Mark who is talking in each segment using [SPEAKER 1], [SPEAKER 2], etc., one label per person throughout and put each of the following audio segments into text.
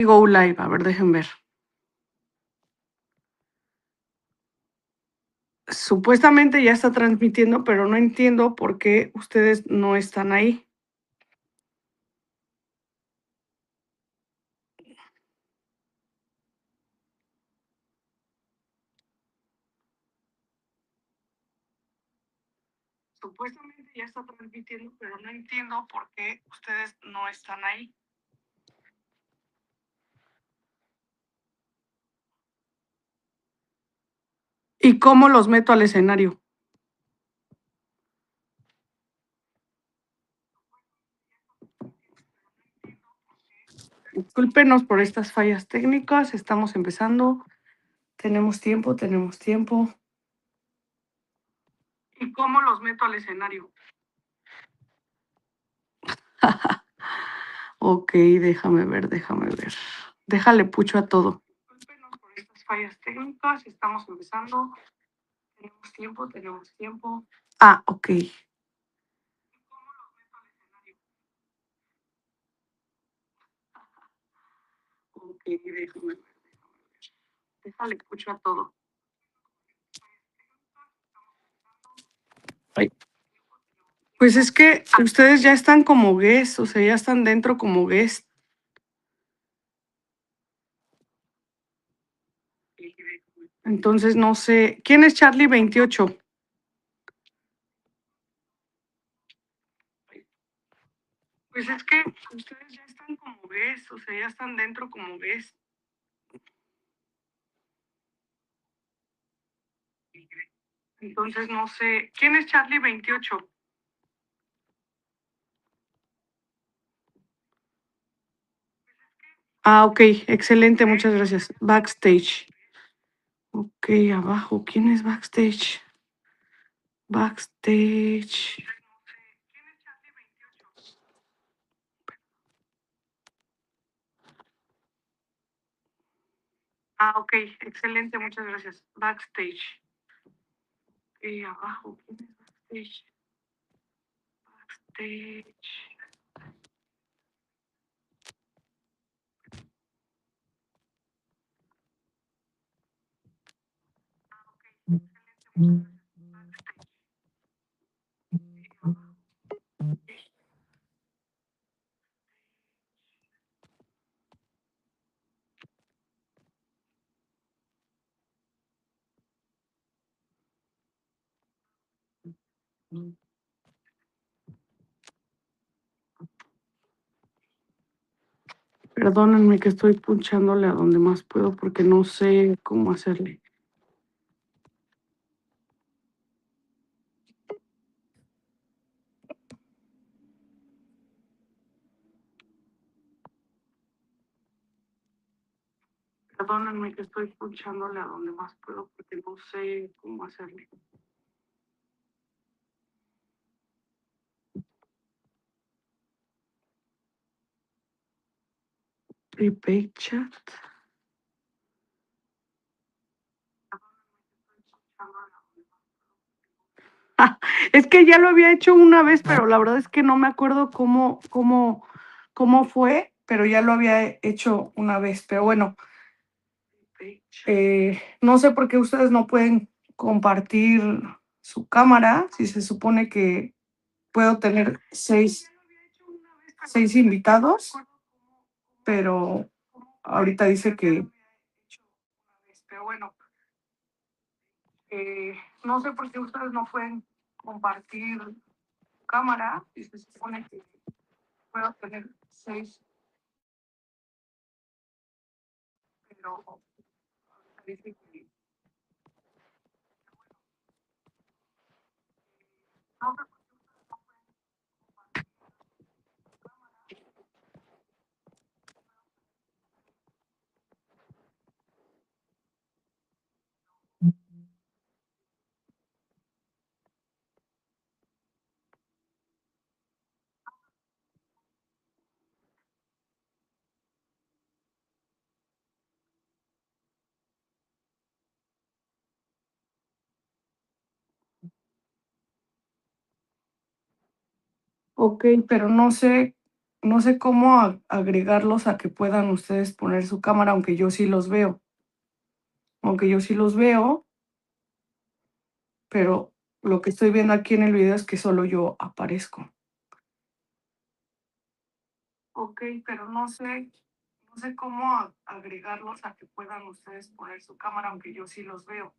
[SPEAKER 1] Go live, a ver, dejen ver. Supuestamente ya está transmitiendo, pero no entiendo por qué ustedes no están ahí. Supuestamente ya está transmitiendo, pero no entiendo por qué ustedes no están ahí. ¿Y cómo los meto al escenario? Discúlpenos por estas fallas técnicas, estamos empezando. Tenemos tiempo, tenemos tiempo. ¿Y cómo los meto al escenario? Ok, déjame ver, déjame ver. Déjale pucho a todo. Discúlpenos por estas fallas técnicas, estamos empezando. Tenemos tiempo, tenemos tiempo. Ah, ok. ¿Cómo los meto al escenario? Ok, déjame ver, déjame ver. Déjale pucho a todo. Ay. Pues es que ustedes ya están como guest, o sea, ya están dentro como guest. Entonces no sé. ¿Quién es Charlie 28? Pues es que ustedes ya están como guest, o sea, ya están dentro como guest. Entonces no sé. ¿Quién es Charlie 28? Ah, ok, excelente, muchas gracias. Backstage. Ok, abajo. ¿Quién es backstage? Backstage. Ah, ok, excelente, muchas gracias. Backstage. Abajo, ¿quién es backstage? Backstage. Perdónenme que estoy punchándole a donde más puedo porque no sé cómo hacerle. Perdónenme que estoy punchándole a donde más puedo porque no sé cómo hacerle. Prepaid chat. Es que ya lo había hecho una vez, pero la verdad es que no me acuerdo cómo fue, pero ya lo había hecho una vez. Pero bueno, no sé por qué ustedes no pueden compartir su cámara, si se supone que puedo tener seis invitados, pero ahorita dice que... Pero bueno, no sé por qué ustedes no pueden compartir cámara, si se supone que puedo tener seis, pero dice que no sé. Ok, pero no sé. no sé cómo agregarlos a que puedan ustedes poner su cámara, aunque yo sí los veo. Aunque yo sí los veo, pero lo que estoy viendo aquí en el video es que solo yo aparezco. Ok, pero no sé cómo agregarlos a que puedan ustedes poner su cámara, aunque yo sí los veo.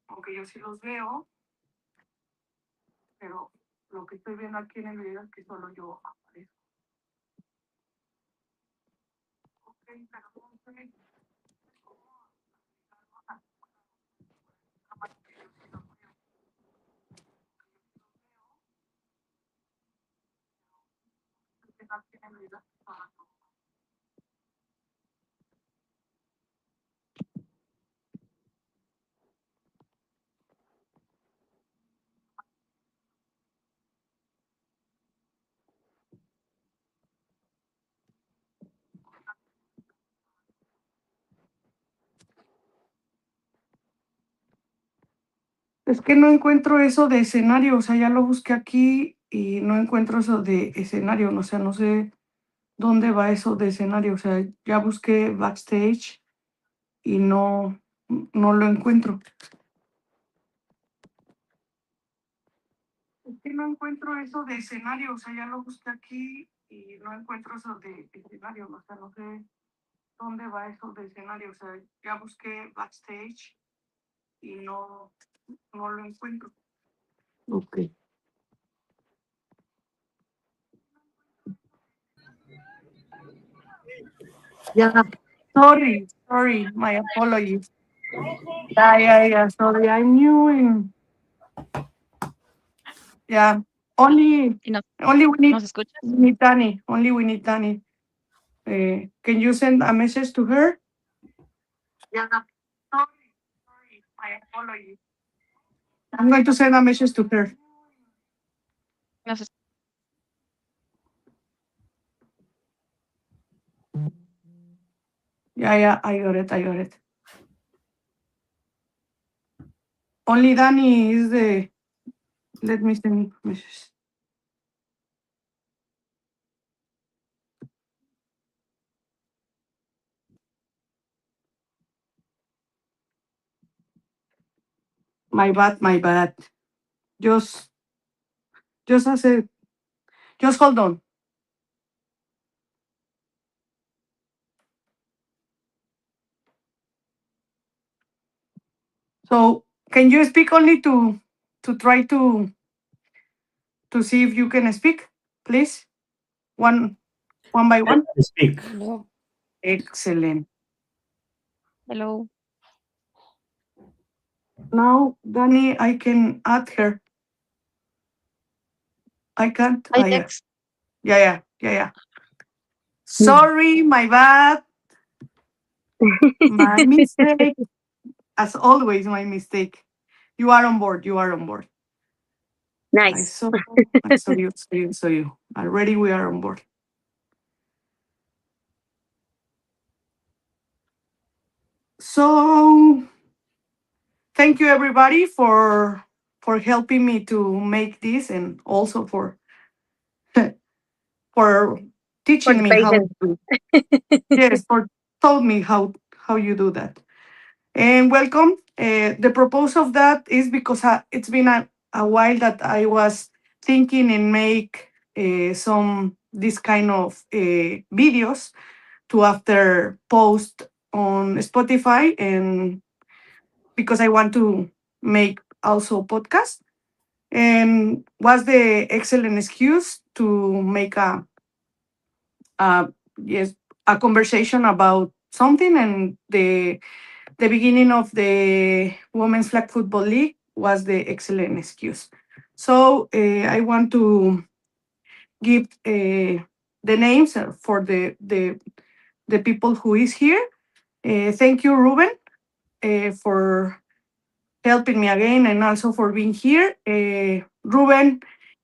[SPEAKER 1] Aunque yo sí los veo, pero lo que estoy viendo aquí en el video es que solo yo aparezco. Ok, pero no sé cómo agregarlos a que puedan ustedes poner su cámara, aunque yo sí los veo. Aquí en el video es que solo yo. Es que no encuentro eso de escenario, o sea, ya lo busqué aquí y no encuentro eso de escenario, o sea, no sé dónde va eso de escenario, o sea, ya busqué backstage y no lo encuentro. Es que no encuentro eso de escenario, o sea, ya lo busqué aquí y no encuentro eso de escenario, o sea, no sé dónde va eso de escenario, o sea, ya busqué backstage y no lo encuentro. Ok. Yeah. Sorry, my apologies. Yeah, sorry, I'm new in, yeah, only
[SPEAKER 2] ¿Y
[SPEAKER 1] we need,
[SPEAKER 2] nos escuchas?
[SPEAKER 1] Danny, only we need Danny. Can you send a message to her? Yeah, sorry, my apologies. I'm going to send a message to her.
[SPEAKER 2] Nos es-
[SPEAKER 1] Yeah, I got it. Only Danny is the, let me send message. My bad. Just hold on. So can you speak only to try to see if you can speak, please? One by one.
[SPEAKER 3] Speak.
[SPEAKER 2] Hello.
[SPEAKER 1] Excellent.
[SPEAKER 2] Hello.
[SPEAKER 1] Now, Danny, I can add her. I can't.
[SPEAKER 2] I
[SPEAKER 1] Yeah.
[SPEAKER 2] text.
[SPEAKER 1] Yeah. Sorry, my bad. My mistake. As always, my mistake. You are on board. I
[SPEAKER 4] Nice.
[SPEAKER 1] saw you. Already we are on board. So thank you everybody for helping me to make this and also for
[SPEAKER 4] For
[SPEAKER 1] teaching
[SPEAKER 4] the
[SPEAKER 1] me how
[SPEAKER 4] patience.
[SPEAKER 1] to, yes, for told me how you do that. And welcome. The purpose of that is because it's been a while that I was thinking and make some this kind of videos to after post on Spotify, and because I want to make also podcast, and was the excellent excuse to make a yes, a conversation about something, and the beginning of the Women's Flag Football League was the excellent excuse. So I want to give the names for the people who is here. Thank you, Ruben, for helping me again and also for being here. Ruben,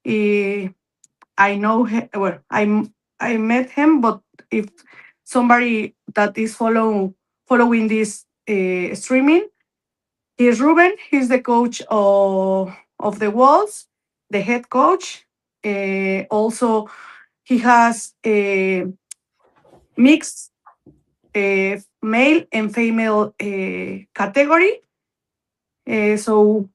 [SPEAKER 1] uh, I know him, well, I met him, but if somebody that is following this streaming, he's Ruben. He's the coach of the Wolves, the head coach. Also, he has a mixed male and female category. So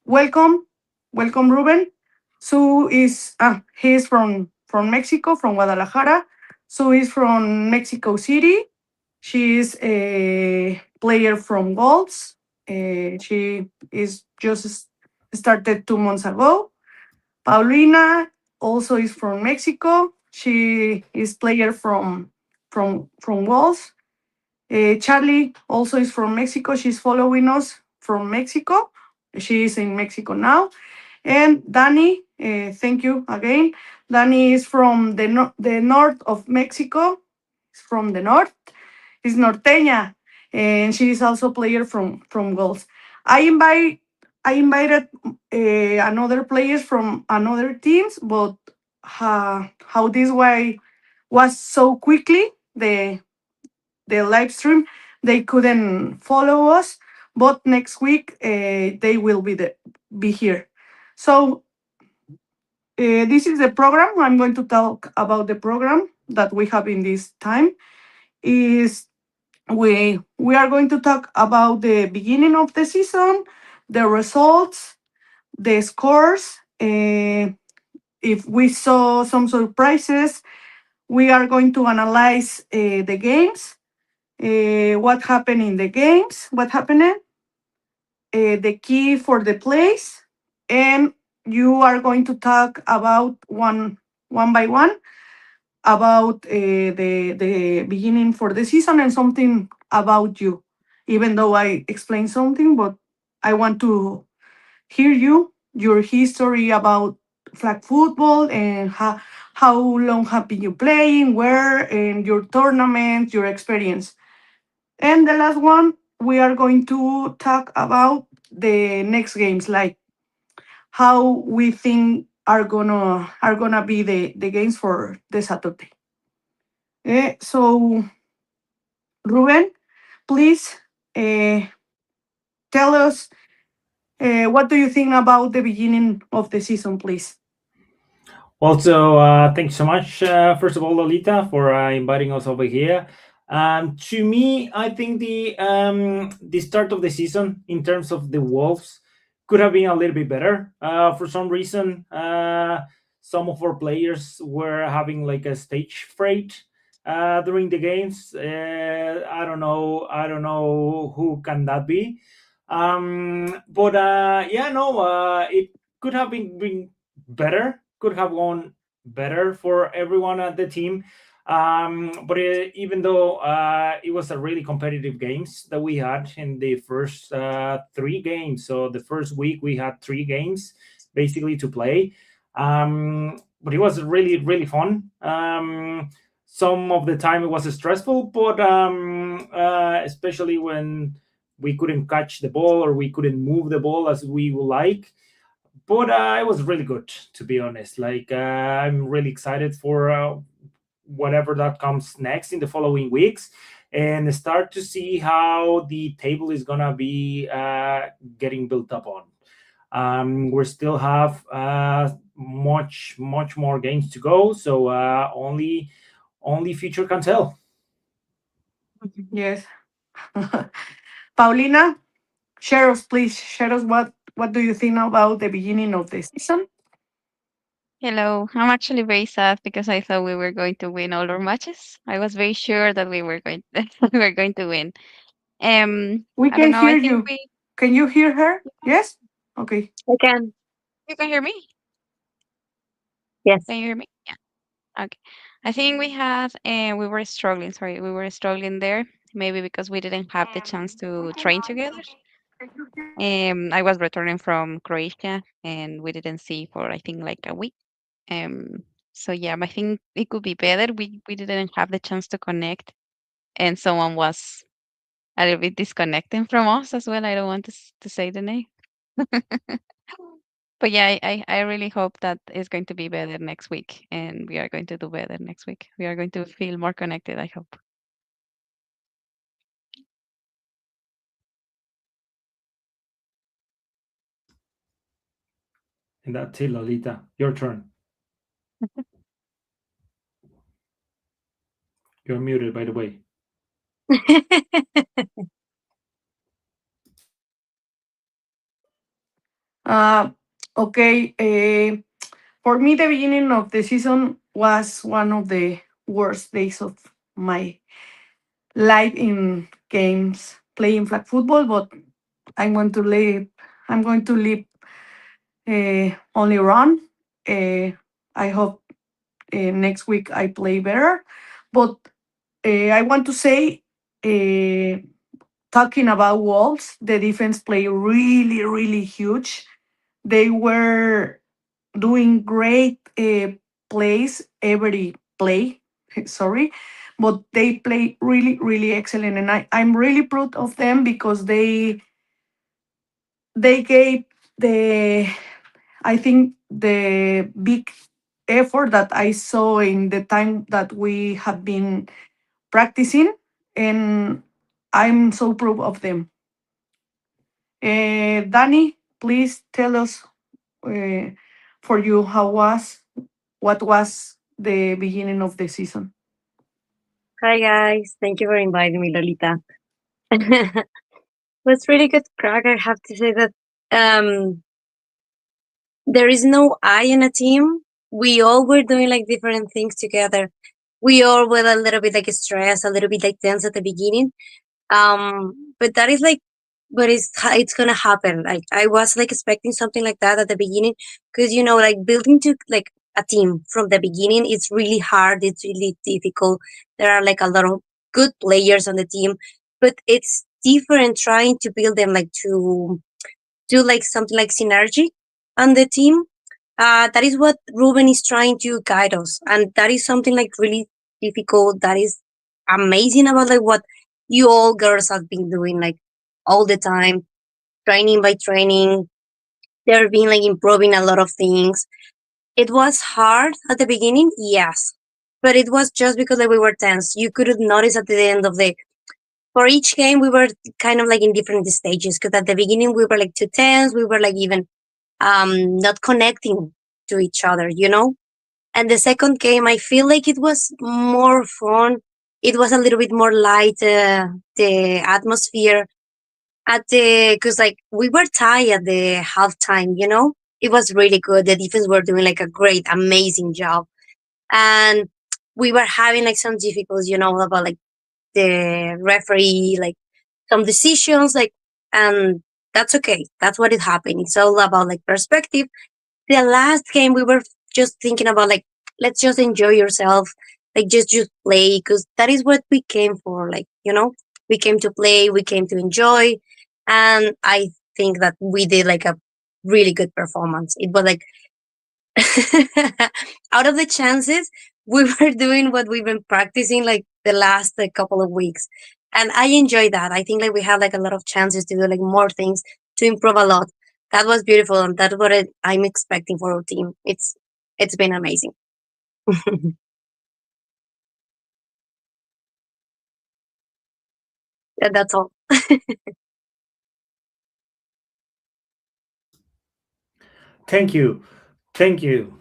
[SPEAKER 1] welcome, welcome, Ruben. Sue is he's from Mexico, from Guadalajara. Sue is from Mexico City. She is a player from Wolves. She is just started 2 months ago. Paulina also is from Mexico. She is player from Wolves. Charlie also is from Mexico. She's following us from Mexico. She is in Mexico now. And Danny, thank you again. Danny is from the north of Mexico. It's from the north. Is norteña, and she is also player from Goals. I invite I invited another players from another teams, but how this way was so quickly the live stream, they couldn't follow us. But next week they will be here. So this is the program. I'm going to talk about the program that we have in this time. Is we are going to talk about the beginning of the season, the results, the scores. If we saw some surprises, we are going to analyze the games, what happened in the games, what happened, the key for the plays, and you are going to talk about one by one about the beginning for the season and something about you. Even though I explained something, but I want to hear your history about flag football and how long have been you playing, where, and your tournament, your experience. And the last one, we are going to talk about the next games, like how we think are gonna be the games for the Saturday. So, Ruben, please uh, tell us what do you think about the beginning of the season, please?
[SPEAKER 3] Also, thank you so much, first of all, Lolita, for inviting us over here. To me, I think the start of the season in terms of the Wolves could have been a little bit better. For some reason, some of our players were having like a stage fright during the games. I don't know. I don't know who can that be. But yeah, no, it could have been better, could have gone better for everyone at the team. But even though it was a really competitive games that we had in the first 3 games, so the first week we had 3 games basically to play. But it was really really fun. Some of the time it was stressful, but especially when we couldn't catch the ball or we couldn't move the ball as we would like. But it was really good, to be honest. Like I'm really excited for whatever that comes next in the following weeks, and start to see how the table is gonna be getting built up on. We still have much more games to go, so only future can tell.
[SPEAKER 1] Yes. Paulina, share us, please. Share us what do you think about the beginning of the season?
[SPEAKER 2] Hello. I'm actually very sad because I thought we were going to win all our matches. I was very sure that we were going we were going to win.
[SPEAKER 1] We
[SPEAKER 2] I don't
[SPEAKER 1] can
[SPEAKER 2] know. I
[SPEAKER 1] hear
[SPEAKER 2] think
[SPEAKER 1] you. Can you hear her? Yes? Okay.
[SPEAKER 4] I can.
[SPEAKER 2] you can hear me.
[SPEAKER 4] Yes.
[SPEAKER 2] Can you hear me? Yeah. Okay. I think we were struggling. Sorry, we were struggling there. Maybe because we didn't have the chance to train together. I was returning from Croatia and we didn't see for I think like a week. Um, so yeah, I think it could be better. We didn't have the chance to connect, and someone was a little bit disconnecting from us as well. I don't want to say the name, but yeah, I really hope that it's going to be better next week, and we are going to do better next week. We are going to feel more connected. I hope.
[SPEAKER 3] And that's it, Lolita. Your turn. You're muted, by the way.
[SPEAKER 1] Uh, okay. For me, the beginning of the season was one of the worst days of my life in games playing flag football. But I'm going to leave. I'm going to leave only run. I hope next week I play better. But I want to say, uh, talking about Wolves, the defense play really, really huge. They were doing great plays every play. Sorry, but they play really, really excellent, and I'm really proud of them because they gave the I think the big effort that I saw in the time that we have been practicing, and I'm so proud of them. Danny, please tell us uh, for you what was the beginning of the season.
[SPEAKER 4] Hi guys, thank you for inviting me, Lolita. Was really good crack. I have to say that um there is no I in a team. We all were doing like different things together. We all were a little bit like stressed, a little bit like tense at the beginning. But that is like, but it's gonna happen. Like I was like expecting something like that at the beginning, because like building to like a team from the beginning, it's really hard. It's really difficult. There are like a lot of good players on the team, but it's different trying to build them like to do like something like synergy on the team. That is what Ruben is trying to guide us, and that is something like really difficult. That is amazing about like what you all girls have been doing like all the time, training by training. They're been like improving a lot of things. It was hard at the beginning, yes, but it was just because like we were tense. You could notice at the end of the for each game we were kind of like in different stages, because at the beginning we were like too tense. We were like even not connecting to each other. And the second game, I feel like it was more fun. It was a little bit more light, the atmosphere at the, because like we were tied at the halftime. It was really good. The defense were doing like a great, amazing job. And we were having like some difficulties, about like the referee, like some decisions, like, and that's okay. That's what it happened. It's all about like perspective. The last game we were just thinking about like, let's just enjoy yourself, like just play, because that is what we came for. Like, we came to play, we came to enjoy. And I think that we did like a really good performance. It was like out of the chances, we were doing what we've been practicing like the last couple of weeks, and I enjoy that. I think like we have like a lot of chances to do like more things, to improve a lot. That was beautiful, and that's what I'm expecting for our team. It's been amazing. And that's all.
[SPEAKER 3] Thank you. Thank you.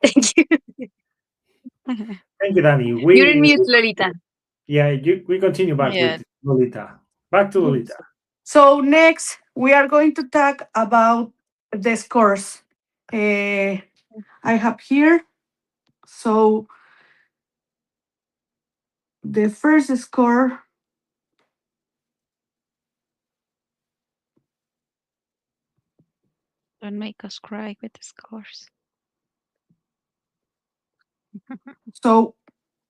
[SPEAKER 4] Thank you.
[SPEAKER 3] Thank you, Danny.
[SPEAKER 4] You're in mute, Lolita.
[SPEAKER 3] Yeah, we continue back
[SPEAKER 2] Yeah.
[SPEAKER 3] with Lolita. Back to Lolita.
[SPEAKER 1] Yes. So next we are going to talk about the scores. Uh, I have here. So the first score.
[SPEAKER 2] Don't make us cry with the scores.
[SPEAKER 1] So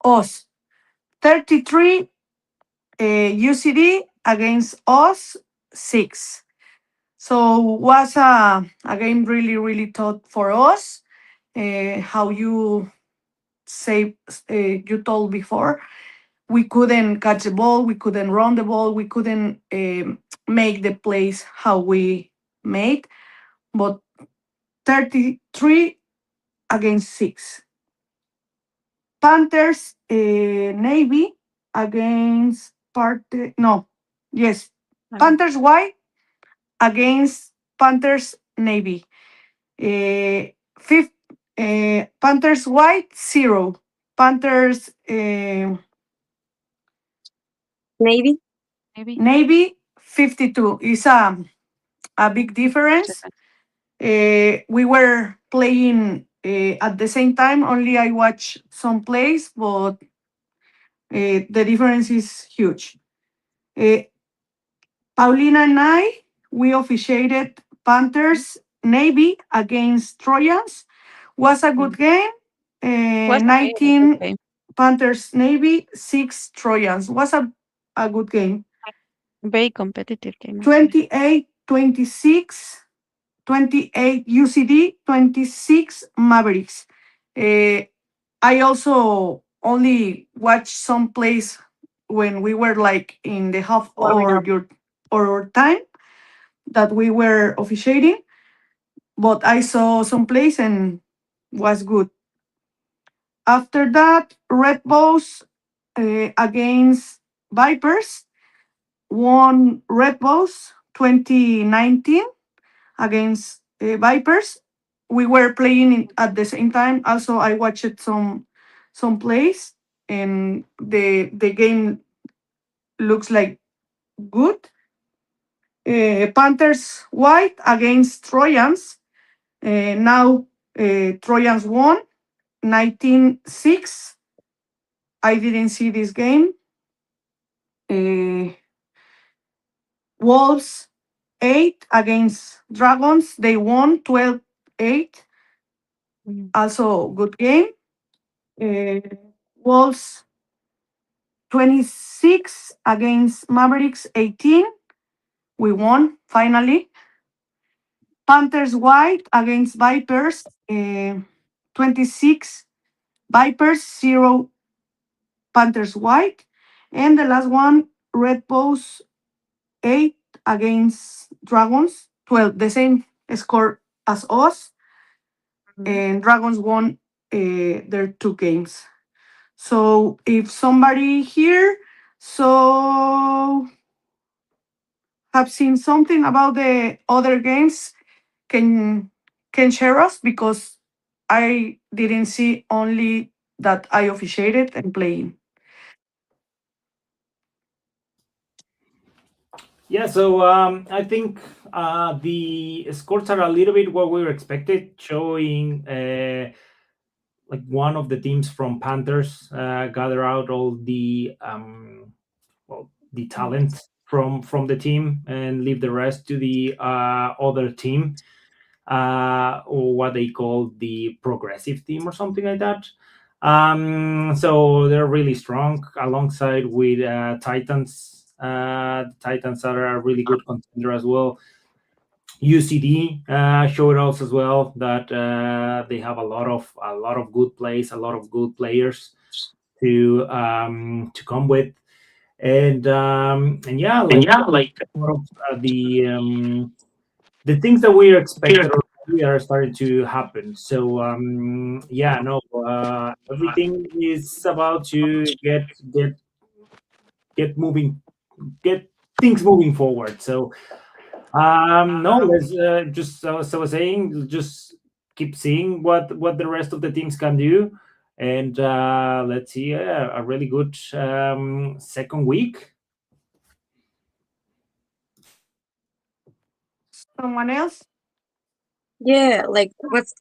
[SPEAKER 1] us 33, UCD against us 6. So was a game really, really tough for us. How you say, you told before, we couldn't catch the ball, we couldn't run the ball, we couldn't make the plays how we made. But 33 against 6. Panthers, Navy against no, yes,
[SPEAKER 2] Okay.
[SPEAKER 1] Panthers White against Panthers Navy. Fifth, Panthers White 0. Panthers,
[SPEAKER 4] Maybe.
[SPEAKER 2] Maybe.
[SPEAKER 1] Navy 52 is a big difference. We were playing at the same time. Only I watch some plays, but the difference is huge. Uh, Paulina and I, we officiated Panthers Navy against Trojans. Was a good game.
[SPEAKER 2] Was okay. Was
[SPEAKER 1] 19
[SPEAKER 2] okay.
[SPEAKER 1] Panthers Navy, 6 Trojans. Was a good game.
[SPEAKER 2] Very competitive game actually.
[SPEAKER 1] 28-26, 28 UCD, 26 Mavericks. I also only watched some plays when we were like in the half
[SPEAKER 2] Warming up.
[SPEAKER 1] or time that we were officiating, but I saw some plays and was good. After that, Red Bulls against Vipers won Red Bulls 2019 against Vipers. We were playing at the same time. Also, I watched some plays, and the game looks like good. Panthers white against Trojans. Now Trojans won 19-6. I didn't see this game. Uh, Wolves 8 against Dragons. They won 12-8.
[SPEAKER 2] Mhm.
[SPEAKER 1] Also good game. Wolves 26 against Mavericks 18. We won finally. Panthers white against Vipers 26 Vipers 0 Panthers white. And the last one, Red Bulls 8 against Dragons 12. The same score as us. And Dragons won their 2 games. So if somebody here so have seen something about the other games, can share us, because I didn't see, only that I officiated and playing.
[SPEAKER 3] Yeah, so I think the scores are a little bit what we were expected, showing like one of the teams from Panthers gather out all the well, the talent from the team and leave the rest to the other team, or what they call the progressive team or something like that. So they're really strong alongside with Titans. The Titans are a really good contender as well. UCD showed us as well that they have a lot of good plays, a lot of good players to come with, and yeah, like more of the things that we expected or we are starting to happen. So yeah, no, everything is about to get moving, get things moving forward. So no, let's just as I was saying, just keep seeing what the rest of the teams can do, and let's see a really good second week.
[SPEAKER 1] Someone else?
[SPEAKER 4] Yeah, like what's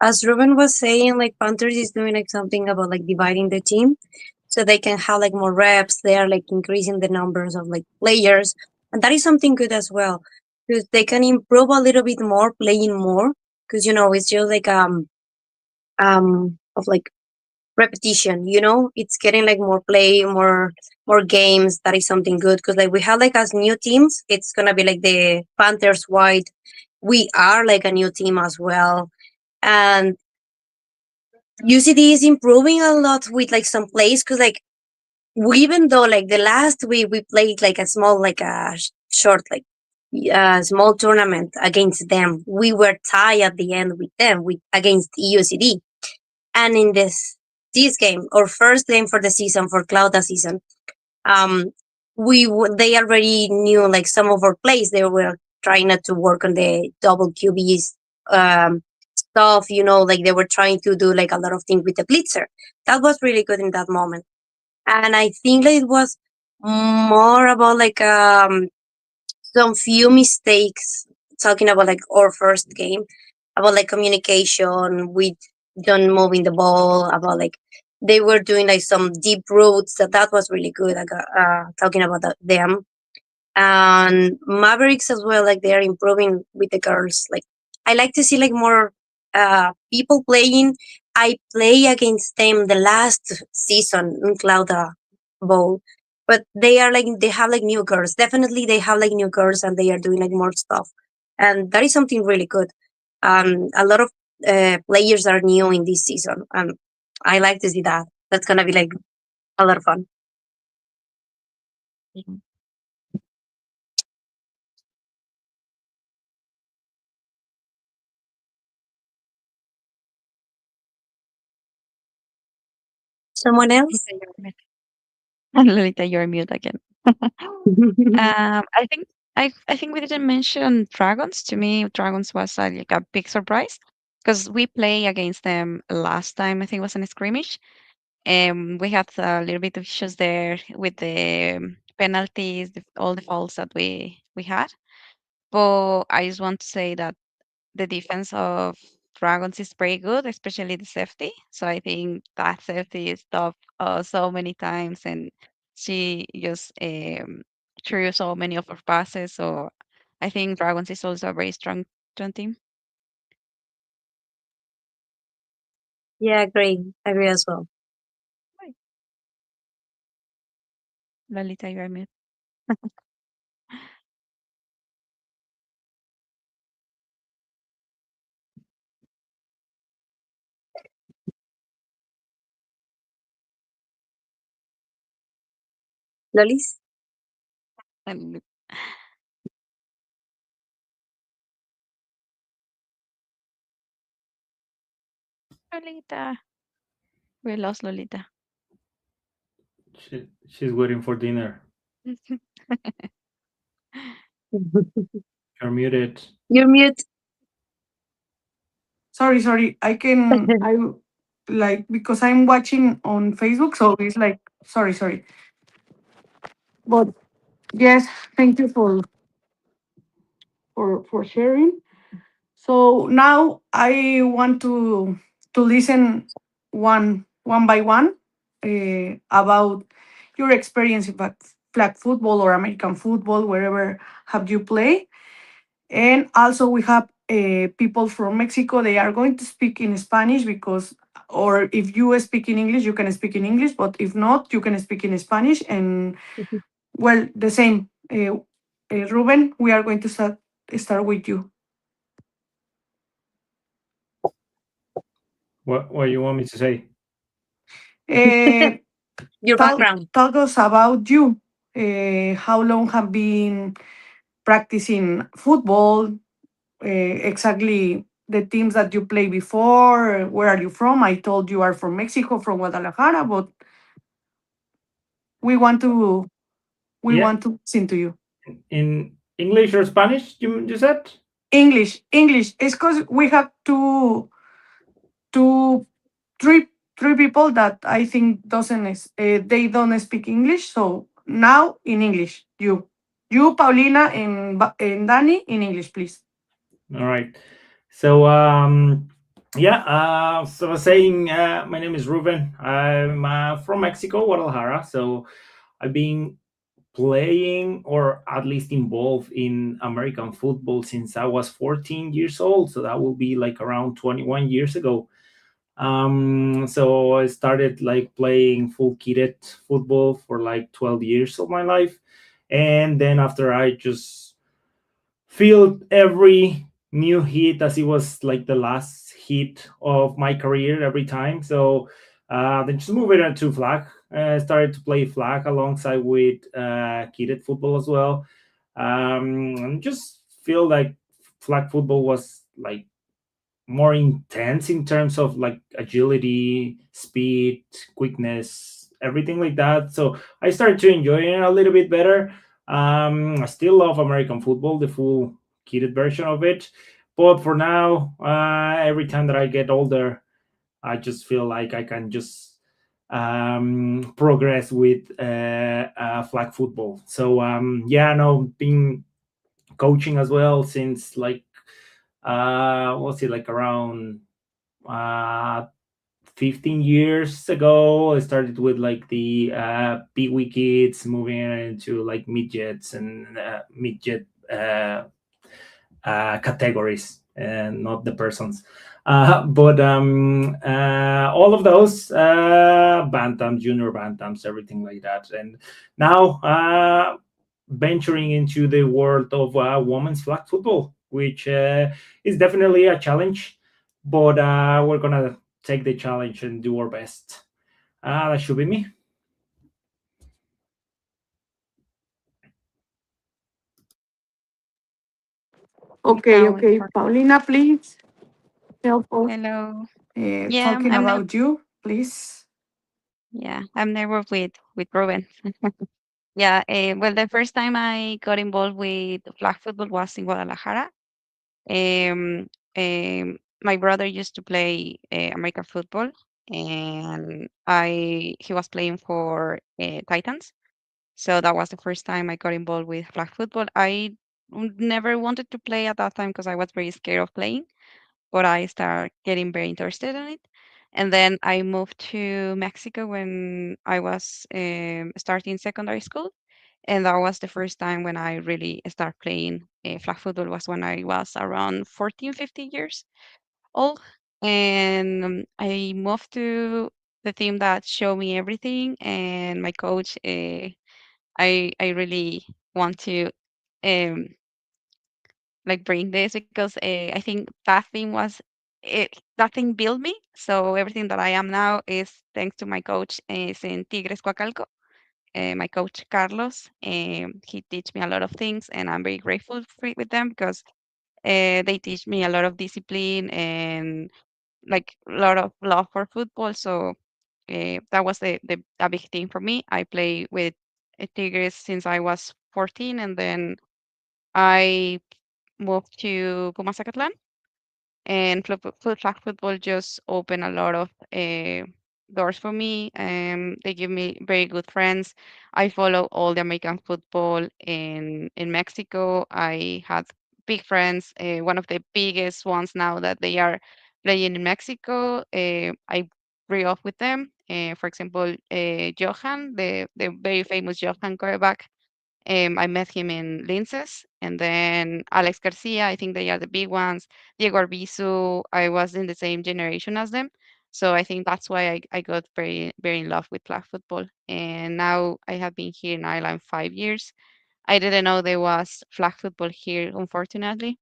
[SPEAKER 4] as Ruben was saying, like Panthers is doing like something about like dividing the team so they can have like more reps. They are like increasing the numbers of like players, and that is something good as well because they can improve a little bit more playing more. Because it's just like of like repetition. It's getting like more play, more games. That is something good because like we have like as new teams, it's gonna be like the Panthers white. We are like a new team as well, and UCD is improving a lot with like some plays because like even though like the last we played like a small like a short like small tournament against them, we were tied at the end with them with against UCD. And in this game, our first game for the season for Claudia season, um they already knew like some of our plays. They were trying not to work on the double QBs, um stuff, you know, like they were trying to do like a lot of things with the blitzer. That was really good in that moment. And I think that it was more about like some few mistakes, talking about like our first game, about like communication with John moving the ball, about like they were doing like some deep routes. That was really good. I got talking about them and Mavericks as well. Like they are improving with the girls. Like I like to see like more people playing. I play against them the last season in Clouda Bowl, but they are like they have like new girls. Definitely, they have like new girls, and they are doing like more stuff, and that is something really good. A lot of players are new in this season, and I like to see that. That's gonna be like a lot of fun.
[SPEAKER 2] Mhm.
[SPEAKER 4] Someone else?
[SPEAKER 2] Lolita, you're mute. Lolita, you're mute again. I think I think we didn't mention dragons. To me, dragons was like a big surprise because we play against them last time. I think it was in a scrimmage. We had a little bit of issues there with the penalties, all the fouls that we had. But I just want to say that the defense of Dragons is pretty good, especially the safety. So I think that safety stopped so many times, and she just threw so many of her passes. So I think Dragons is also a very strong team.
[SPEAKER 4] Yeah, agree. Agree as well.
[SPEAKER 2] Right. Lolita, you are mute.
[SPEAKER 4] Lolis?
[SPEAKER 2] And Lolita, we lost Lolita.
[SPEAKER 3] She's waiting for dinner. You're muted.
[SPEAKER 4] You're mute.
[SPEAKER 1] Sorry. I like because I'm watching on Facebook, so it's like sorry. But yes, thank you for sharing. So now I want to listen one by one about your experience in flag football or American football, wherever have you played. And also we have people from Mexico. They are going to speak in Spanish because, or if you speak in English, you can speak in English. But if not, you can speak in Spanish. And well, the same. Ruben, we are going to start with you.
[SPEAKER 3] What you want me to say?
[SPEAKER 1] Uh,
[SPEAKER 4] Your background.
[SPEAKER 1] talk us about you. How long have been practicing football? Exactly the teams that you play before. Where are you from? I told you are from Mexico, from Guadalajara, but we want to
[SPEAKER 3] Yeah,
[SPEAKER 1] listen to you.
[SPEAKER 3] in English or Spanish? You said?
[SPEAKER 1] English. It's because we have two, three, three people that I think they don't speak English. So now in English, you, Paulina, and Danny in English, please.
[SPEAKER 3] All right. So yeah. So I was saying, my name is Ruben. I'm from Mexico, Guadalajara. So I've been playing or at least involved in American football since I was 14 years old. So that will be like around 21 years ago. So I started like playing full kitted football for like 12 years of my life. And then after I just feel every new hit as it was like the last hit of my career every time. So then just move it to flag. Started to play flag alongside with kidded football as well. And just feel like flag football was like more intense in terms of like agility, speed, quickness, everything like that. So I started to enjoy it a little bit better. I still love American football, the full kitted version of it, But for now, every time that I get older, I just feel like I can just progress with flag football. So yeah, no, been coaching as well since like what's it, like around uh 15 years ago. I started with like the pee wee kids, moving into like midgets and midget categories, and not the persons. But all of those bantams, junior bantams, everything like that. And now venturing into the world of women's flag football, which is definitely a challenge, but we're gonna take the challenge and do our best. That should be me.
[SPEAKER 1] Okay,
[SPEAKER 2] That was
[SPEAKER 1] okay.
[SPEAKER 2] perfect.
[SPEAKER 1] Paulina, please help us
[SPEAKER 2] Hello. Yeah,
[SPEAKER 1] talking
[SPEAKER 2] I'm
[SPEAKER 1] about you, please.
[SPEAKER 2] yeah, I'm never with Ruben. Yeah, well, the first time I got involved with flag football was in Guadalajara. Um, my brother used to play American football, and he was playing for Titans. So that was the first time I got involved with flag football. Never wanted to play at that time because I was very scared of playing, but I started getting very interested in it. And then I moved to Mexico when I was starting secondary school. And that was the first time when I really started playing flag football was when I was around 14, 15 years old. And I moved to the team that showed me everything. And my coach, I really want to um, like bring this because I think that thing was that thing built me. So everything that I am now is thanks to my coach is in Tigres Coacalco. My coach Carlos, he teach me a lot of things, and I'm very grateful with them because they teach me a lot of discipline and like a lot of love for football. So that was the a big thing for me. I play with Tigres since I was 14, and then I moved to Pumas Zacatlán, and flag football just opened a lot of doors for me. They give me very good friends. I follow all the American football in Mexico. I had big friends. One of the biggest ones now that they are playing in Mexico. I grew up with them. For example, Johan, the very famous Johan quarterback. I met him in Linces, and then Alex Garcia. I think they are the big ones. Diego Arbizu. I was in the same generation as them, so I think that's why I got very very in love with flag football. And now I have been here in Ireland 5 years. I didn't know there was flag football here, unfortunately.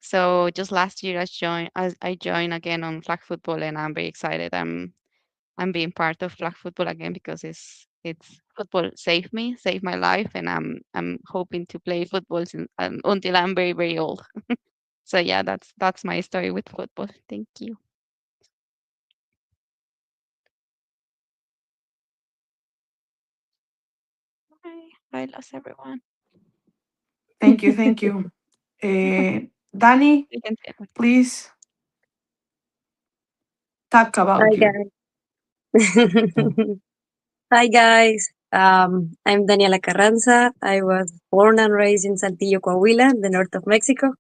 [SPEAKER 2] So just last year I joined again on flag football, and I'm very excited. I'm being part of flag football again because it's football saved my life, and I'm hoping to play football until I'm very very old. So yeah, that's my story with football. Thank you. Bye. I lost everyone.
[SPEAKER 1] Thank you, thank you. Danny,
[SPEAKER 2] You can say it.
[SPEAKER 1] please talk
[SPEAKER 4] Hi
[SPEAKER 1] about you.
[SPEAKER 4] guys. Hi guys. I'm Daniela Carranza. I was born and raised in Saltillo, Coahuila, the north of Mexico.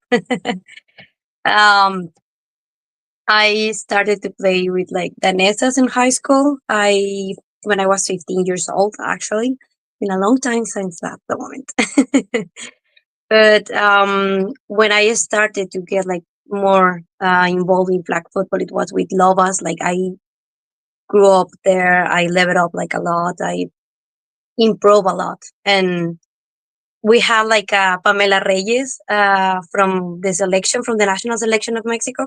[SPEAKER 4] um, I started to play with like danesas in high school. I when I was 15 years old, actually. Been a long time since that the moment. But when I started to get like more involved in flag football, it was with Lovas. Like I grew up there. I leveled up like a lot. I improve a lot, and we have like Pamela Reyes from the selection, from the national selection of Mexico,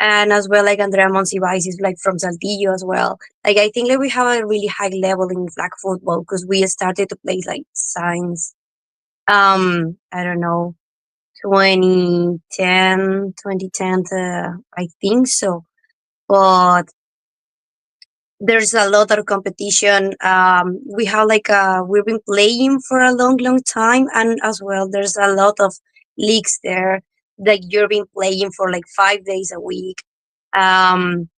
[SPEAKER 4] and as well like Andrea Monsiváis is like from Saltillo as well. Like I think that we have a really high level in flag football because we started to play like since I don't know 2010 I think so, but there's a lot of competition. We have like we've been playing for a long, long time, and as well there's a lot of leagues there. like you've been playing for like 5 days a week. Um,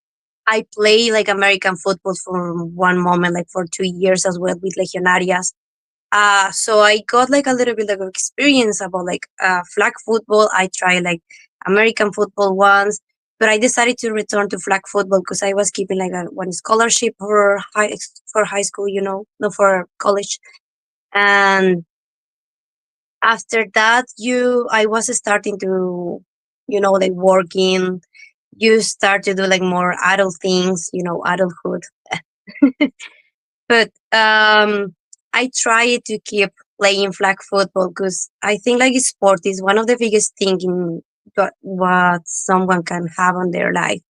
[SPEAKER 4] I play like American football for one moment, like for 2 years as well with Legionarias. So I got like a little bit of experience about like flag football. I tried like American football once, but I decided to return to flag football because I was keeping like a one scholarship for high school, not for college. And after that, I was starting to, like working. You start to do like more adult things, adulthood. But I try to keep playing flag football because I think like sport is one of the biggest thing in what someone can have on their life.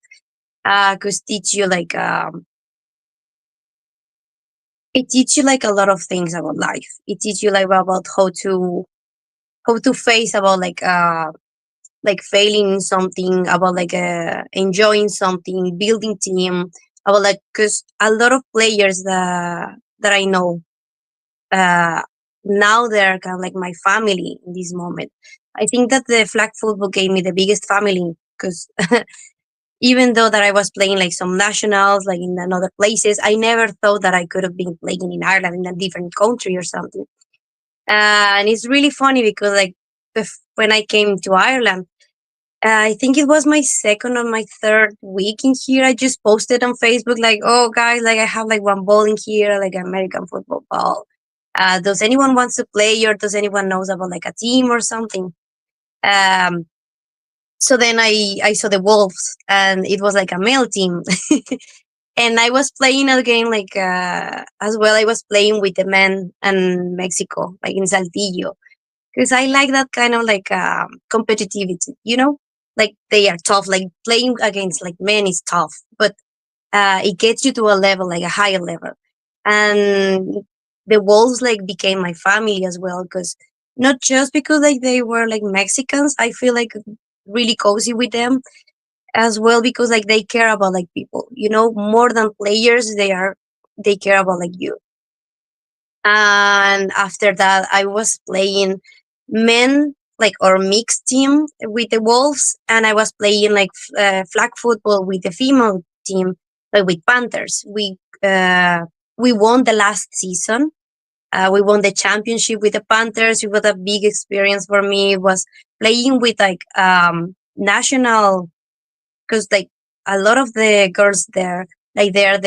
[SPEAKER 4] Because it teach you like a lot of things about life. It teach you like about how to face about like failing in something, about like enjoying something, building team, about like because a lot of players that I know uh, now they're kind of like my family in this moment. I think that the flag football gave me the biggest family because even though that I was playing like some nationals, like in another places, I never thought that I could have been playing in Ireland in a different country or something. And it's really funny because like when I came to Ireland, I think it was my second or my third week in here. I just posted on Facebook like, "Oh, guys, like I have like one ball in here, like American football ball. Does anyone wants to play, or does anyone knows about like a team or something?" Um, so then I saw the Wolves, and it was like a male team, and I was playing again like as well. I was playing with the men and Mexico, like in Saltillo, because I like that kind of like competitivity, like they are tough, like playing against like men is tough, but it gets you to a level, like a higher level. And the Wolves like became my family as well, because not just because like they were like Mexicans, I feel like really cozy with them as well, because like they care about like people, more than players, they care about like you. And after that I was playing men like or mixed team with the Wolves, and I was playing like flag football with the female team, like with Panthers. We won the last season. We won the championship with the Panthers. It was a big experience for me. It was playing with like national, because like a lot of the girls there, like they are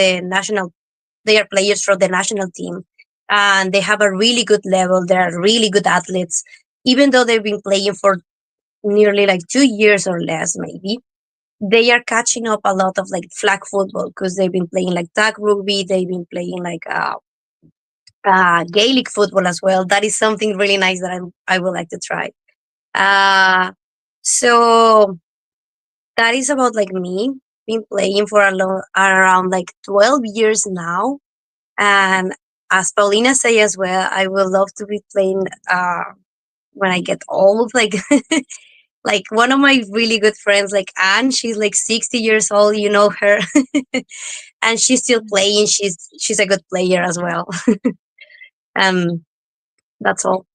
[SPEAKER 4] players for the national team, and they have a really good level. They are really good athletes, even though they've been playing for nearly like 2 years or less, maybe. They are catching up a lot of like flag football because they've been playing like tag rugby. They've been playing like Gaelic football as well. That is something really nice that I would like to try. Uh, so that is about like me. Been playing for around like 12 years now. And as Paulina say as well, I would love to be playing when I get old. Like like one of my really good friends, like Anne, she's like 60 years old, you know her. And she's still playing. She's a good player as well. um that's all.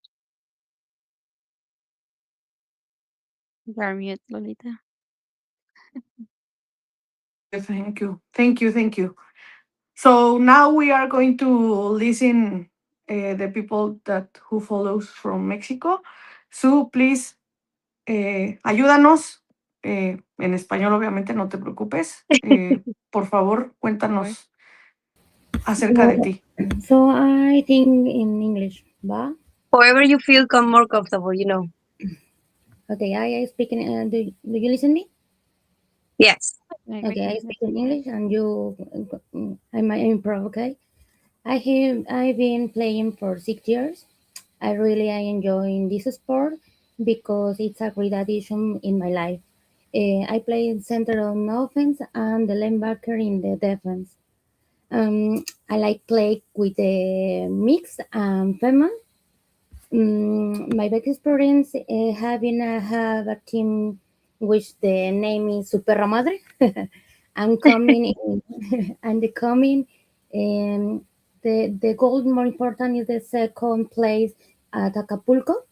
[SPEAKER 2] You're mute, Lolita.
[SPEAKER 1] Thank you. Thank you. Thank you. So now we are going to listen the people that who follows from Mexico. So please ayúdanos en español, obviamente, no te preocupes. Por favor, cuéntanos acerca de ti.
[SPEAKER 5] So I think in English, va?
[SPEAKER 4] However you feel more comfortable,
[SPEAKER 5] Okay, I speak in. Do you listen me?
[SPEAKER 4] Yes.
[SPEAKER 5] Okay, I speak in English, and you, I might improv. Okay, I've been playing for 6 years. I enjoy this sport because it's a great addition in my life. I play in center on offense and the linebacker in the defense. I like play with the mix and female. My best experience having have a team which the name is Super Madre. I'm coming in, and the coming. Um, the goal more important is the second place at Acapulco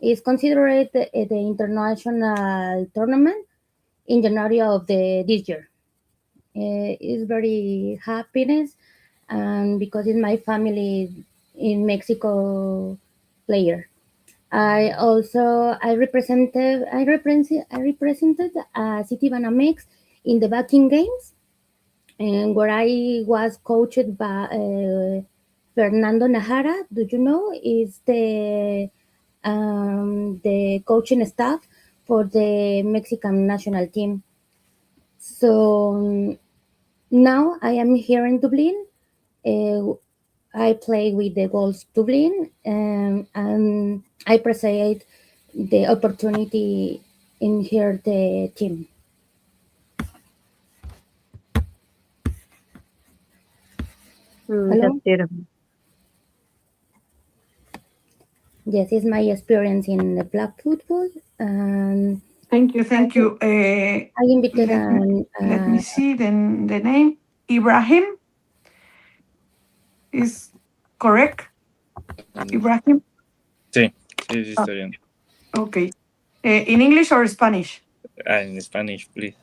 [SPEAKER 5] It's considered the international tournament in January of the this year. It's very happiness, and because in my family in Mexico player. I represented City Banamex in the backing games, and where I was coached by Fernando Najara. Do you know? Is the coaching staff for the Mexican national team. So now I am here in Dublin. Uh, I play with the Wolves Dublin, and I appreciate the opportunity in here the team.
[SPEAKER 4] That's
[SPEAKER 5] Hello.
[SPEAKER 4] beautiful.
[SPEAKER 5] Yes, it's my experience in the black football, and
[SPEAKER 1] Thank you, thank you.
[SPEAKER 5] I invited
[SPEAKER 1] Let me see the name. Ibrahim is correct. Ibrahim.
[SPEAKER 6] Sí, sí, sí, está bien.
[SPEAKER 1] Okay. In English or Spanish?
[SPEAKER 6] In Spanish, please.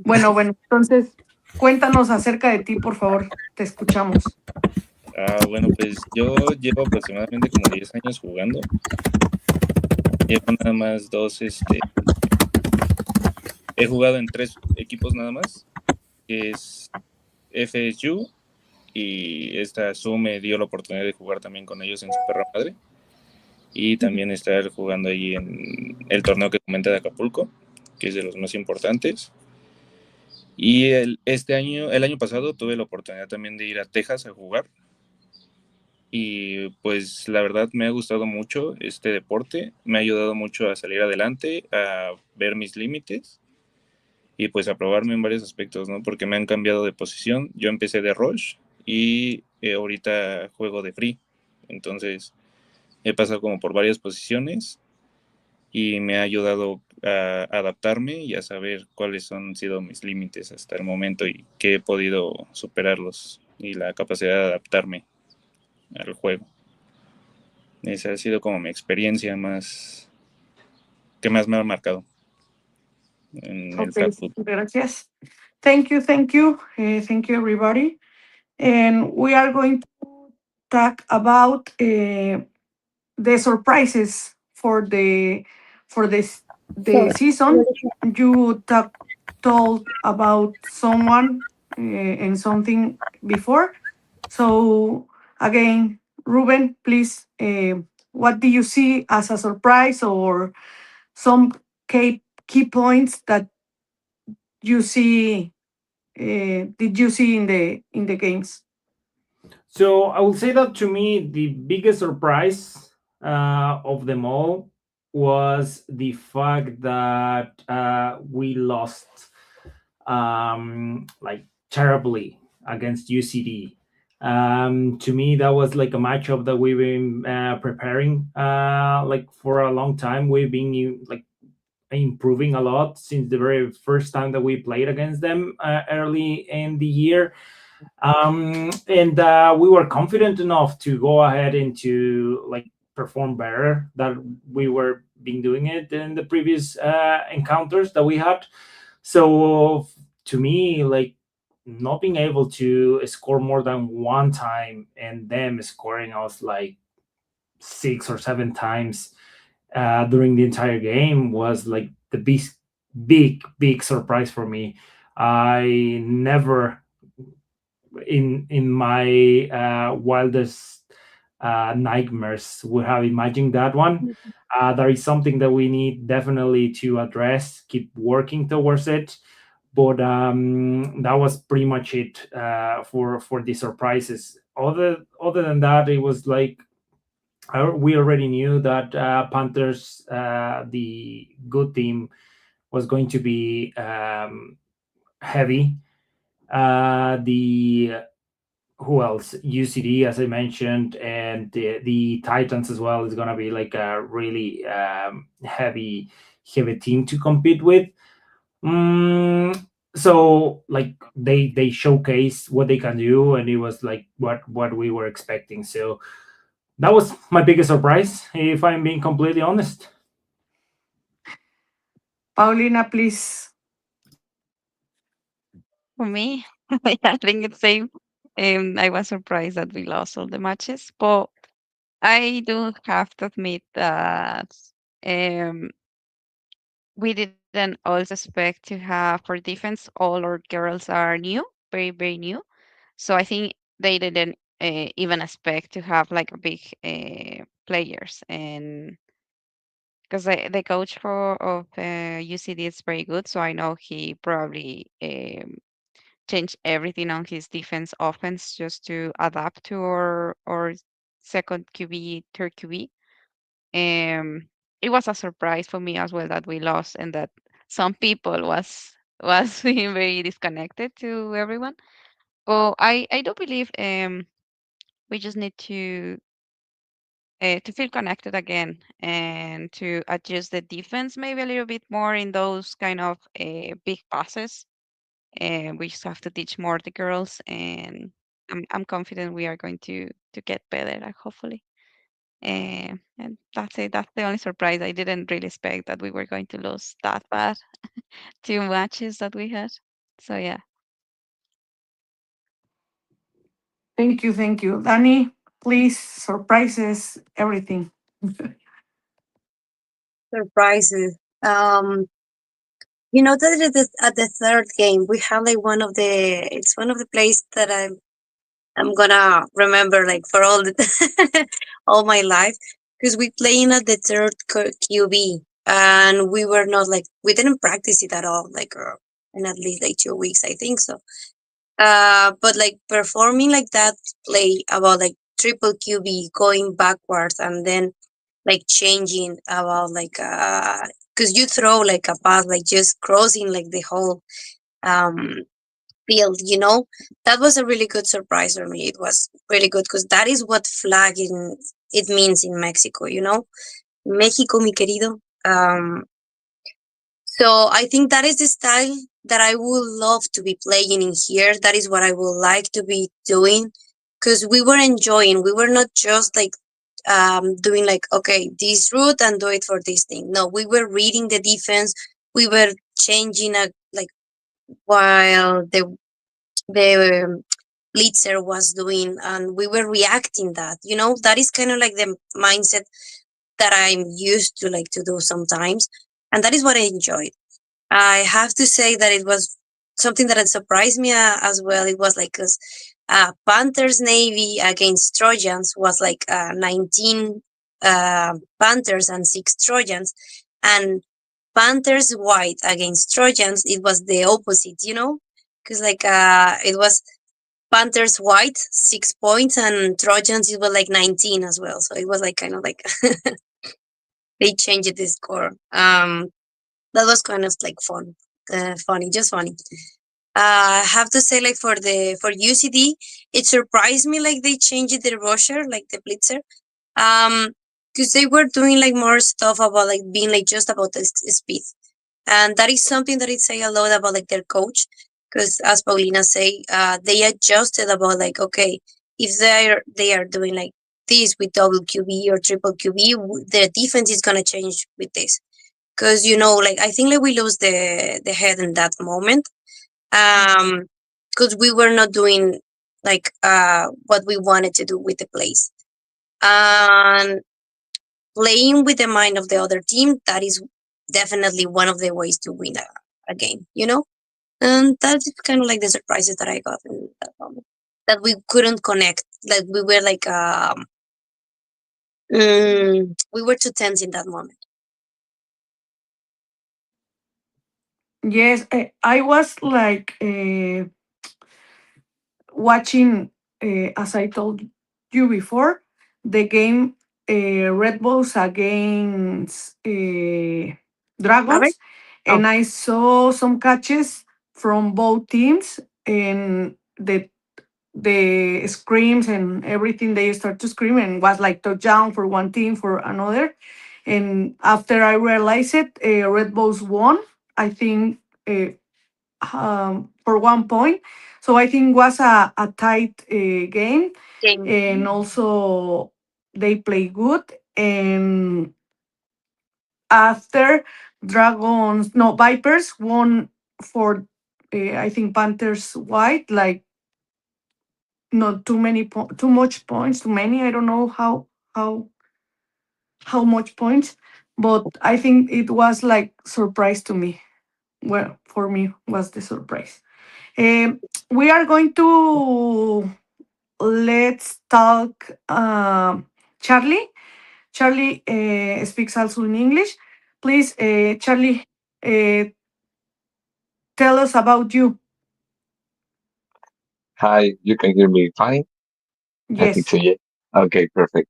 [SPEAKER 1] Bueno, entonces cuéntanos acerca de ti, por favor. Te escuchamos.
[SPEAKER 6] Bueno, pues yo llevo aproximadamente como 10 años jugando. Llevo nada más he jugado en 3 equipos nada más, que es FSU, y esta SU me dio la oportunidad de jugar también con ellos en su perra madre, y también estar jugando ahí en el torneo que comenté de Acapulco, que es de los más importantes. Y el año pasado tuve la oportunidad también de ir a Texas a jugar. Y pues la verdad me ha gustado mucho este deporte, me ha ayudado mucho a salir adelante, a ver mis límites y pues a probarme en varios aspectos, ¿no? Porque me han cambiado de posición. Yo empecé de Rush y ahorita juego de Free. Entonces he pasado como por varias posiciones y me ha ayudado a adaptarme y a saber cuáles han sido mis límites hasta el momento y que he podido superarlos y la capacidad de adaptarme al juego. Esa ha sido como mi experiencia que más me ha marcado en el flag football.
[SPEAKER 1] Gracias. Thank you, thank you. Thank you, everybody. And we are going to talk about the surprises for the
[SPEAKER 5] so
[SPEAKER 1] season. You told about someone and something before. So again, Ruben, please, what do you see as a surprise or some key points that you see? Did you see in the games?
[SPEAKER 3] So I will say that to me, the biggest surprise of them all was the fact that we lost like terribly against UCD. To me, that was like a matchup that we've been preparing like for a long time. We've been like improving a lot since the very first time that we played against them early in the year. And we were confident enough to go ahead and to like perform better that we were been doing it in the previous encounters that we had. So to me, like not being able to score more than one time and them scoring us like 6 or 7 times during the entire game was like the big surprise for me. I never in my wildest nightmares would have imagined that one. That is something that we need definitely to address, keep working towards it. But that was pretty much it for the surprises. Other than that, it was like we already knew that Panthers, the good team, was going to be heavy. The who else? UCD, as I mentioned, and the Titans as well is going to be like a really heavy team to compete with. So like they showcased what they can do, and it was like what we were expecting. So That was my biggest surprise, if I'm being completely honest.
[SPEAKER 1] Paulina, please.
[SPEAKER 2] For me, yeah, I think it's same. I was surprised that we lost all the matches, but I do have to admit that um, we didn't also expect to have for defense all our girls are new, very very new. So I think they didn't even expect to have like a big players, and because the coach for of UCD is very good, so I know he probably changed everything on his defense offense just to adapt to our second QB, third QB. Um, it was a surprise for me as well that we lost and that some people was being very disconnected to everyone. Oh, I do believe we just need to feel connected again and to adjust the defense maybe a little bit more in those kind of big passes. And we just have to teach more the girls, and I'm confident we are going to get better, hopefully. And that's it. That's the only surprise. I didn't really expect that we were going to lose that bad 2 matches that we had. So yeah.
[SPEAKER 1] Thank you, thank you. Danny, please, surprises, everything.
[SPEAKER 4] Surprises. You know that at the third game we have like one of the it's one of the plays that I'm gonna remember like for all the all my life because we playing at the third QB and we were not like we didn't practice it at all like in at least like 2 weeks I think so. But like performing like that play about like triple QB going backwards and then like changing about like because you throw like a pass like just crossing like the whole um field, you know, that was a really good surprise for me. It was really good because that is what flagging it means in Mexico, you know, Mexico mi querido. So I think that is the style that I would love to be playing in here. That is what I would like to be doing because we were enjoying. We were not just like doing like okay this route and do it for this thing. No, we were reading the defense. We were changing like while the blitzer was doing, and we were reacting that. You know, that is kind of like the mindset that I'm used to like to do sometimes, and that is what I enjoyed. I have to say that it was something that had surprised me as well. It was like because Panthers Navy against Trojans was like 19 Panthers and 6 Trojans, and Panthers White against Trojans. It was the opposite, you know, because like it was Panthers White 6 points and Trojans it was like 19 as well. So it was like kind of like they changed the score. That was kind of like funny, just funny. I have to say, like for UCD, it surprised me like they changed the rusher, like the blitzer, because they were doing like more stuff about like being like just about the speed, and that is something that it say a lot about like their coach, because as Paulina say, they adjusted about like okay, if they are doing like this with double QB or triple QB, their defense is gonna change with this because you know like I think like we lose the head in that moment because we were not doing like what we wanted to do with the plays and playing with the mind of the other team, that is definitely one of the ways to win a game, you know, and that's kind of like the surprises that I got in that moment that we couldn't connect, like we were like we were too tense in that moment.
[SPEAKER 1] Yes, I was like watching, as I told you before, the game Red Bulls against
[SPEAKER 4] Average?
[SPEAKER 1] Dragons,
[SPEAKER 4] Oh,
[SPEAKER 1] and I saw some catches from both teams, and the screams and everything. They start to scream, and was like touchdown for one team, for another. And after I realized it, Red Bulls won. I think. For 1 point. So I think was a tight game.
[SPEAKER 4] game.
[SPEAKER 1] And also they play good, and after Vipers won for I think Panthers White, like not too much points, too many. I don't know how how much points, but I think it was like surprise to me. Well, for me was the surprise. We are going to let's talk. Charlie. Charlie speaks also in English. Please, Charlie, uh, tell us about you.
[SPEAKER 7] Hi, you can hear me fine? I think
[SPEAKER 1] Yes.
[SPEAKER 7] so, yeah. Okay, perfect.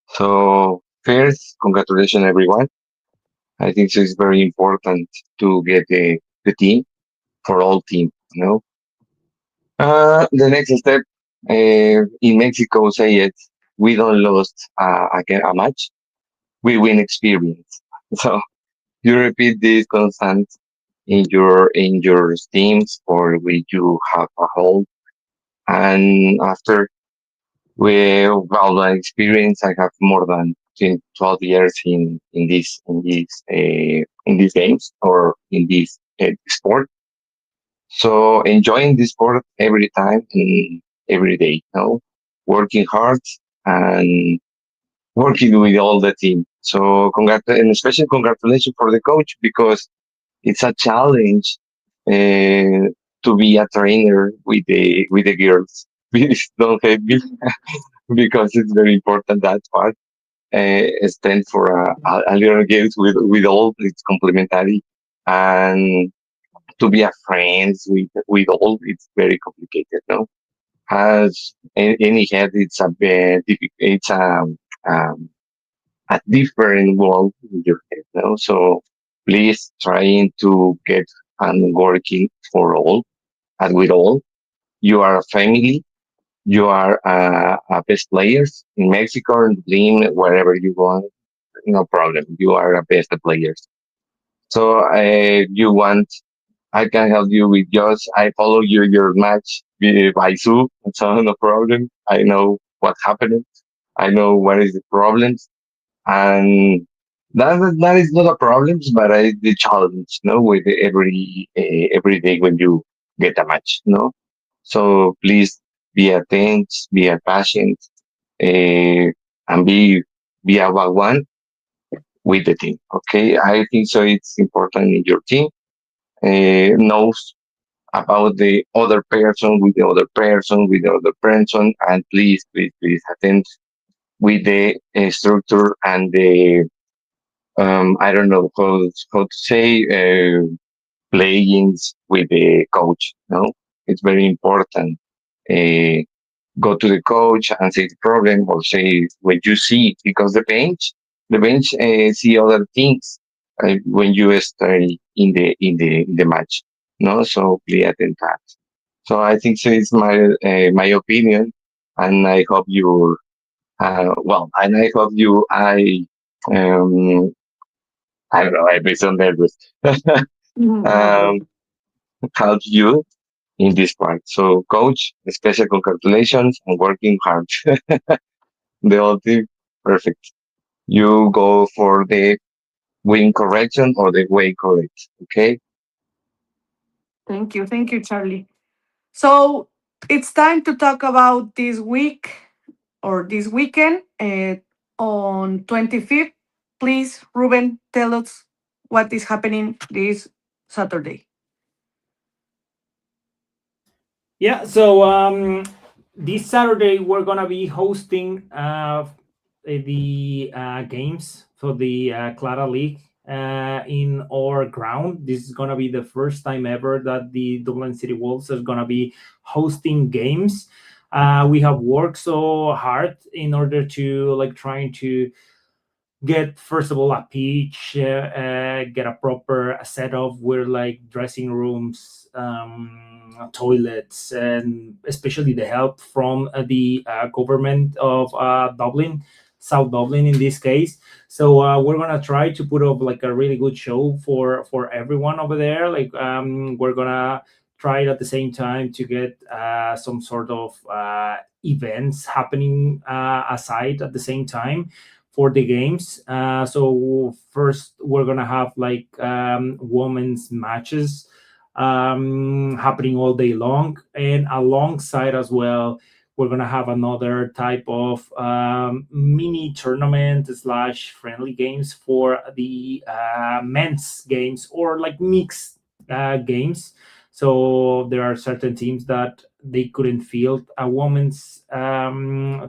[SPEAKER 7] So first, congratulations everyone. I think so it's very important to get the team for all team, you know. The next step in Mexico say it, we don't lost a match, we win experience. So you repeat this constant in your teams or when you have a hold, and after well, my experience, I have more than 10, 12 years in these games or in this sport. So enjoying this sport every time and every day, you know, working hard and working with all the team. So and especially congratulations for the coach because it's a challenge to be a trainer with the girls. Please don't hate me because it's very important that part. Stand for a little games with all its complementary and to be a friends with all it's very complicated. No, has any head it's a bit it's a different world in your head. No, so please trying to get and working for all and with all. You are a family, you are best players in Mexico and dream wherever you want. No problem. You are a best players. So you want, I can help you with yours. I follow you your match by Zoom. So no problem. I know what happened. I know what is the problems, and that is not a problem, but the challenge. No, with every day when you get a match. No, so please be attentive, be a patient, and be a one with the team. Okay, I think so. It's important in your team knows about the other person with the other person with the other person, and please attend with the structure and the I don't know how to say playings with the coach. No, it's very important. Uh, Go to the coach and say the problem or say what you see because the bench see other things when you stay in the match. No, so play attend that. So I think so. It's my opinion, and I hope you well, and I hope you um I don't know. I be so nervous.
[SPEAKER 1] No
[SPEAKER 7] um,
[SPEAKER 1] problem.
[SPEAKER 7] help you in this part. So, coach, special congratulations on working hard. The whole team, perfect. You go for the win correction or the way correct. Okay.
[SPEAKER 1] Thank you, Charlie. So it's time to talk about this week or this weekend on 25th. Please, Ruben, tell us what is happening this Saturday.
[SPEAKER 3] Yeah, so this Saturday we're gonna be hosting the games for the Clara League in our ground. This is gonna be the first time ever that the Dublin City Wolves is gonna be hosting games. We have worked so hard in order to like trying to get first of all a pitch, get a proper setup with like dressing rooms, toilets, and especially the help from the government of Dublin, South Dublin in this case. So we're gonna try to put up like a really good show for everyone over there. Like we're gonna try at the same time to get some sort of events happening aside at the same time for the games. So first, we're gonna have like women's matches happening all day long, and alongside as well, we're gonna have another type of mini tournament slash friendly games for the men's games, or like mixed games. So there are certain teams that they couldn't field a women's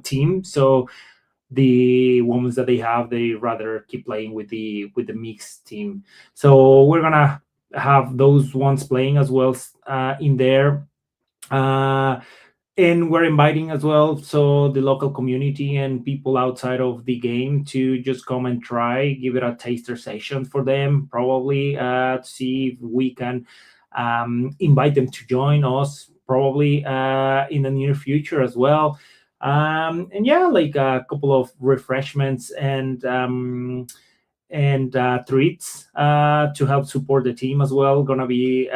[SPEAKER 3] team, so the women that they have, they rather keep playing with the mixed team. So we're gonna have those ones playing as well in there. Uh, and we're inviting as well, so the local community and people outside of the game to just come and try, give it a taster session for them, probably to see if we can invite them to join us, probably in the near future as well. And yeah, like a couple of refreshments and treats to help support the team as well, gonna be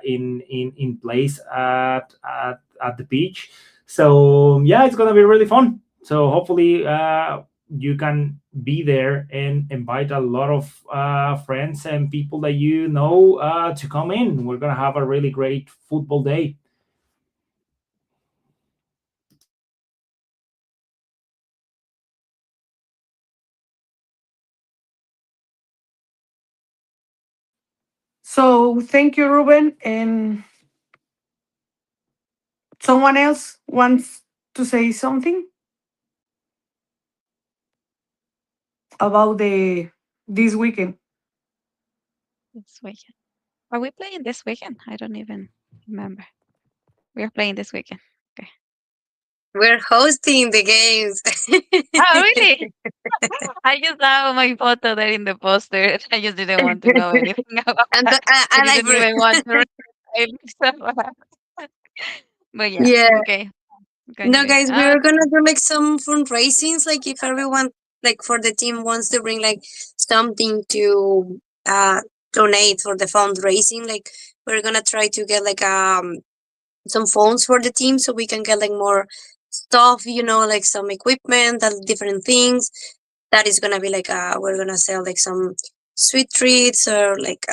[SPEAKER 3] in place at the beach. So yeah, it's gonna be really fun. So hopefully you can be there and invite a lot of friends and people that you know to come in. We're gonna have a really great football day.
[SPEAKER 1] So thank you, Ruben. And someone else wants to say something about the this weekend.
[SPEAKER 2] This weekend. Are we playing this weekend? I don't even remember. We are playing this weekend. Okay.
[SPEAKER 4] We're hosting the games.
[SPEAKER 2] Oh, really? I just saw my photo there in the poster. I just didn't want to know anything about
[SPEAKER 4] and
[SPEAKER 2] that. I
[SPEAKER 4] and I
[SPEAKER 2] didn't even want to read but yeah,
[SPEAKER 4] yeah.
[SPEAKER 2] okay.
[SPEAKER 4] No,
[SPEAKER 2] Okay.
[SPEAKER 4] guys, we're gonna do like some fundraisings. Like if everyone, like for the team, wants to bring like something to donate for the fundraising, like we're gonna try to get like some phones for the team so we can get like more stuff, like some equipment and different things. That is gonna be like we're gonna sell like some sweet treats or like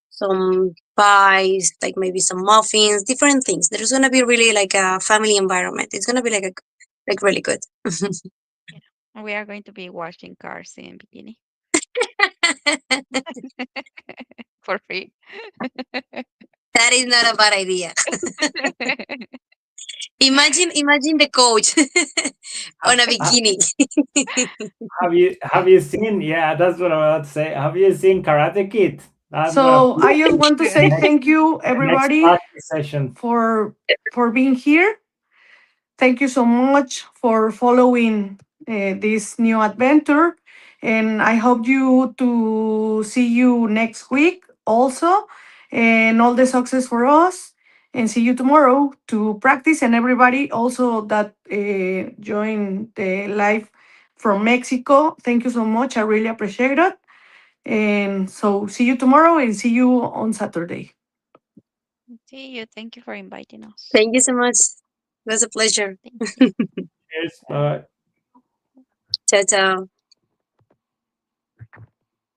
[SPEAKER 4] some pies, like maybe some muffins, different things. There's gonna be really like a family environment. It's gonna be like really good.
[SPEAKER 2] Yeah. We are going to be washing cars in bikini for free.
[SPEAKER 4] That is not a bad idea. Imagine the coach on a
[SPEAKER 3] Ha-
[SPEAKER 4] bikini.
[SPEAKER 3] have you seen? Yeah, that's what I'm about to say. Have you seen Karate Kid? I'm gonna
[SPEAKER 1] So I just want to say
[SPEAKER 3] next
[SPEAKER 1] thank you,
[SPEAKER 3] the next
[SPEAKER 1] everybody,
[SPEAKER 3] practice session.
[SPEAKER 1] for being here. Thank you so much for following this new adventure, and I hope you to see you next week also, and all the success for us. And see you tomorrow to practice, and everybody also that joined the live from Mexico. Thank you so much. I really appreciate it. And so see you tomorrow and see you on Saturday.
[SPEAKER 2] See you. Thank you for inviting us.
[SPEAKER 4] Thank you so much. It was a pleasure.
[SPEAKER 2] Thank you.
[SPEAKER 3] Cheers.
[SPEAKER 2] Bye.
[SPEAKER 3] Bye.
[SPEAKER 4] Ciao, ciao.